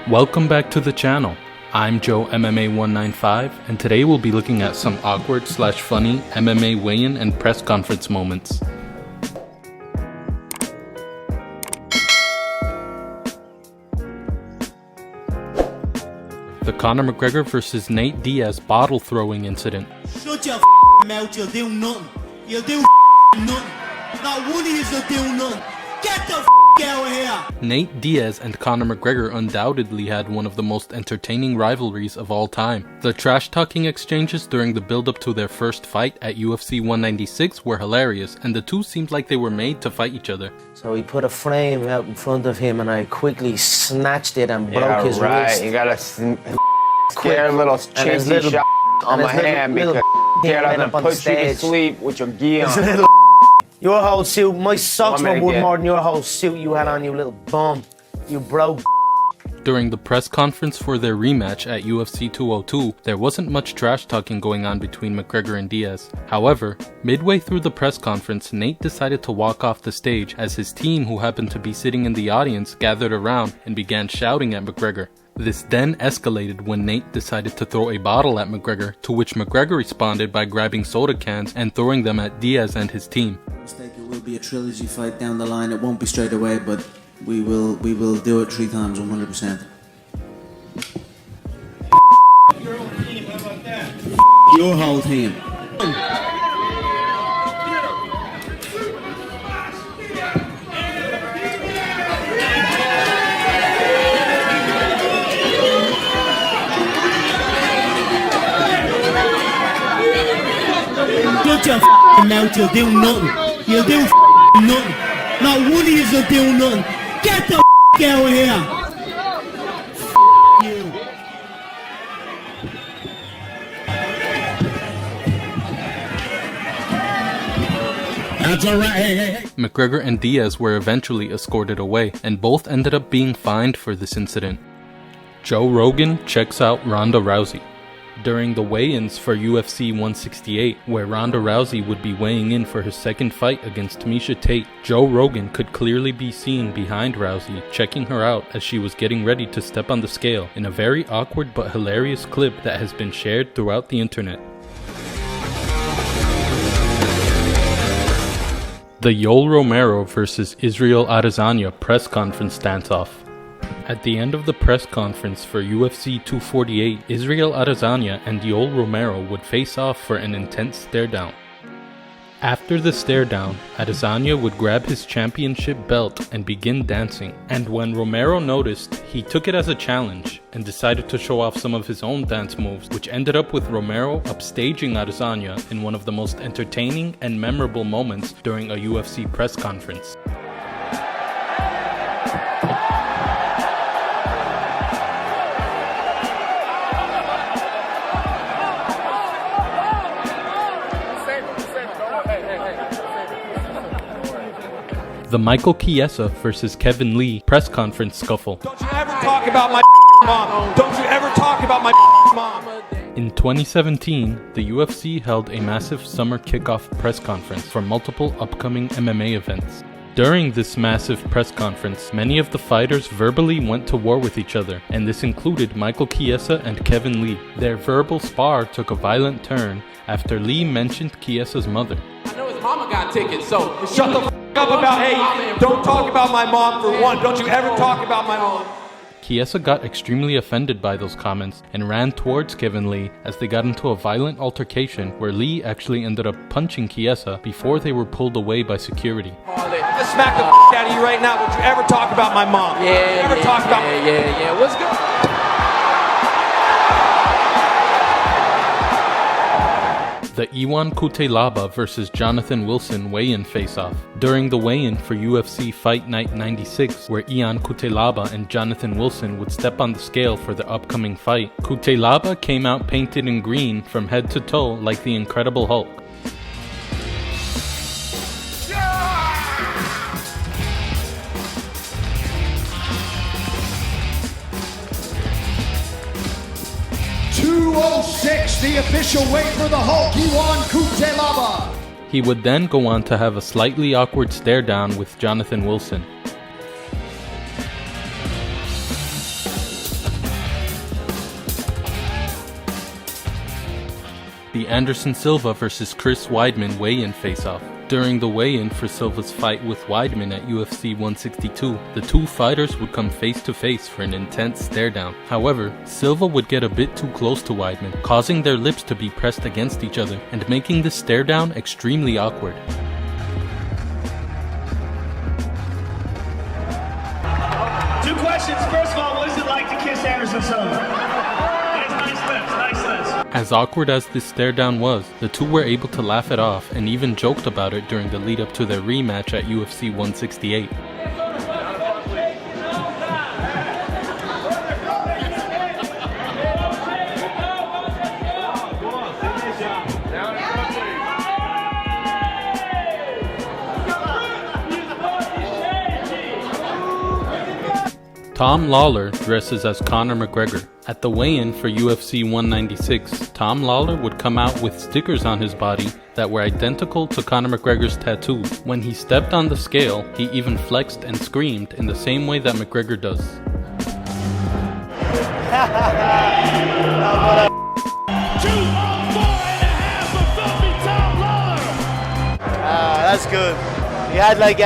Welcome back to the channel. I'm Joe MMA 195, and today we'll be looking at some awkward/funny MMA weigh-in and press conference moments. The Conor McGregor vs Nate Diaz bottle throwing incident. Shut your mouth, you'll do nothing. You'll do nothing. Not one of you'll do nothing. Get the out of here! Nate Diaz and Conor McGregor undoubtedly had one of the most entertaining rivalries of all time. The trash-talking exchanges during the build-up to their first fight at UFC 196 were hilarious, and the two seemed like they were made to fight each other. So he put a frame out in front of him and I quickly snatched it and broke his wrist. You got a scared little cheesy shot on my hand because scared I'm gonna put you to sleep with your gi on. Your whole suit, my socks were worth more than your whole suit you had on, you little bum. You broke. During the press conference for their rematch at UFC 202, there wasn't much trash talking going on between McGregor and Diaz. However, midway through the press conference, Nate decided to walk off the stage as his team, who happened to be sitting in the audience, gathered around and began shouting at McGregor. This then escalated when Nate decided to throw a bottle at McGregor, to which McGregor responded by grabbing soda cans and throwing them at Diaz and his team. It will be a trilogy fight down the line. It won't be straight away, but we will do it 3 times, 100%. Your whole team, how about that? Your whole team. Shut your mouth, you'll do nothing. You'll do nothing. Not one of you'll do nothing. Get the out of here. You. That's alright. Hey. McGregor and Diaz were eventually escorted away, and both ended up being fined for this incident. Joe Rogan checks out Ronda Rousey. During the weigh-ins for UFC 168, where Ronda Rousey would be weighing in for her second fight against Miesha Tate, Joe Rogan could clearly be seen behind Rousey, checking her out as she was getting ready to step on the scale, in a very awkward but hilarious clip that has been shared throughout the internet. The YOEL Romero vs Israel Adesanya press conference standoff. At the end of the press conference for UFC 248, Israel Adesanya and YOEL Romero would face off for an intense stare-down. After the stare-down, Adesanya would grab his championship belt and begin dancing, and when Romero noticed, he took it as a challenge and decided to show off some of his own dance moves, which ended up with Romero upstaging Adesanya in one of the most entertaining and memorable moments during a UFC press conference. The Michael Chiesa vs Kevin Lee press conference scuffle. Don't you ever talk about my mom. Don't you ever talk about my mom. In 2017, the UFC held a massive summer kickoff press conference for multiple upcoming MMA events. During this massive press conference, many of the fighters verbally went to war with each other, and this included Michael Chiesa and Kevin Lee. Their verbal spar took a violent turn after Lee mentioned Chiesa's mother. I know his mama got tickets, so shut the up about, hey, don't talk about my mom for one. Don't you ever talk about my mom. Chiesa got extremely offended by those comments and ran towards Kevin Lee as they got into a violent altercation where Lee actually ended up punching Chiesa before they were pulled away by security. Just smack the out of you right now. Don't you ever talk about my mom. Yeah. What's good? The Ion Cutelaba vs Jonathan Wilson weigh-in face-off. During the weigh-in for UFC Fight Night 96, where Ion Cutelaba and Jonathan Wilson would step on the scale for the upcoming fight, Cutelaba came out painted in green from head to toe like the Incredible Hulk. 206, the official weight for the Hulk, Iwan CUTELABA. He would then go on to have a slightly awkward stare down with Jonathan Wilson. The Anderson Silva vs Chris Weidman weigh-in face-off. During the weigh-in for Silva's fight with Weidman at UFC 162, the two fighters would come face-to-face for an intense stare-down. However, Silva would get a bit too close to Weidman, causing their lips to be pressed against each other and making the stare-down extremely awkward. Two questions. First of all, what is it like to kiss Anderson Silva? As awkward as this stare down was, the two were able to laugh it off and even joked about it during the lead up to their rematch at UFC 168. Tom Lawlor dresses as Conor McGregor. At the weigh-in for UFC 196, Tom Lawlor would come out with stickers on his body that were identical to Conor McGregor's tattoo. When he stepped on the scale, he even flexed and screamed in the same way that McGregor does. 2 on 4.5 for filthy Tom Lawlor. That's good. He had like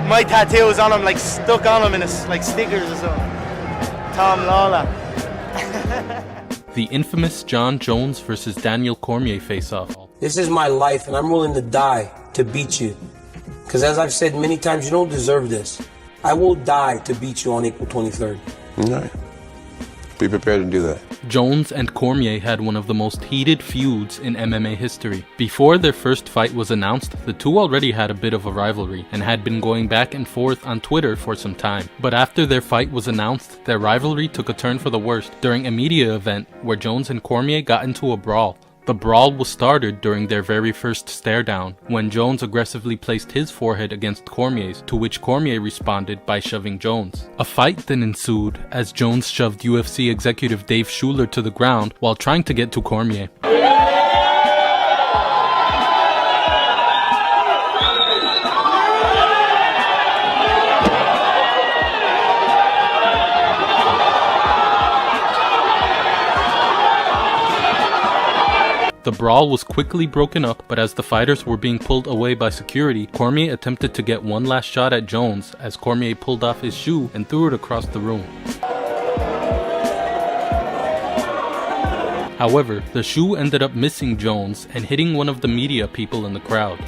my tattoos on him, like stuck on him in like stickers or something. Tom Lawlor. The infamous John Jones vs Daniel Cormier face-off. This is my life and I'm willing to die to beat you. Because as I've said many times, you don't deserve this. I will die to beat you on April 23rd. Alright. Be prepared to do that. Jones and Cormier had one of the most heated feuds in MMA history. Before their first fight was announced, the two already had a bit of a rivalry and had been going back and forth on Twitter for some time. But after their fight was announced, their rivalry took a turn for the worst during a media event where Jones and Cormier got into a brawl. The brawl was started during their very first stare down, when Jones aggressively placed his forehead against Cormier's, to which Cormier responded by shoving Jones. A fight then ensued as Jones shoved UFC executive Dave Schuler to the ground while trying to get to Cormier. The brawl was quickly broken up, but as the fighters were being pulled away by security, Cormier attempted to get one last shot at Jones as Cormier pulled off his shoe and threw it across the room. However, the shoe ended up missing Jones and hitting one of the media people in the crowd.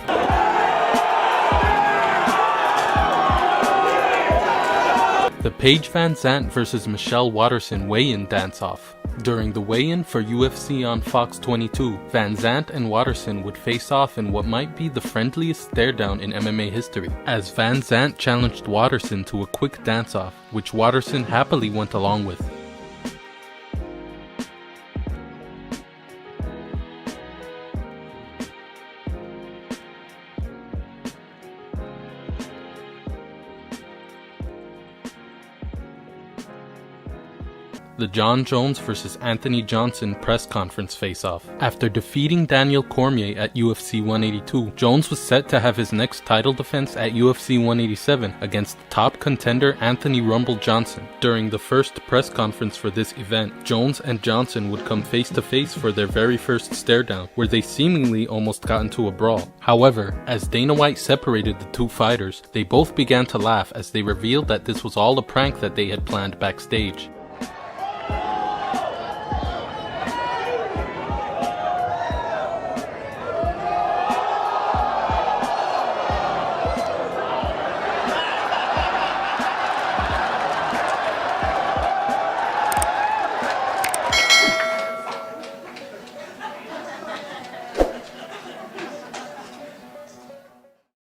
The Paige Van Zandt vs Michelle Waterson weigh-in dance-off. During the weigh-in for UFC on Fox 22, Van Zandt and Waterson would face off in what might be the friendliest stare-down in MMA history, as Van Zandt challenged Waterson to a quick dance-off, which Waterson happily went along with. The John Jones vs Anthony Johnson press conference face-off. After defeating Daniel Cormier at UFC 182, Jones was set to have his next title defense at UFC 187 against top contender Anthony "Rumble" Johnson. During the first press conference for this event, Jones and Johnson would come face-to-face for their very first stare-down, where they seemingly almost got into a brawl. However, as Dana White separated the two fighters, they both began to laugh as they revealed that this was all a prank that they had planned backstage.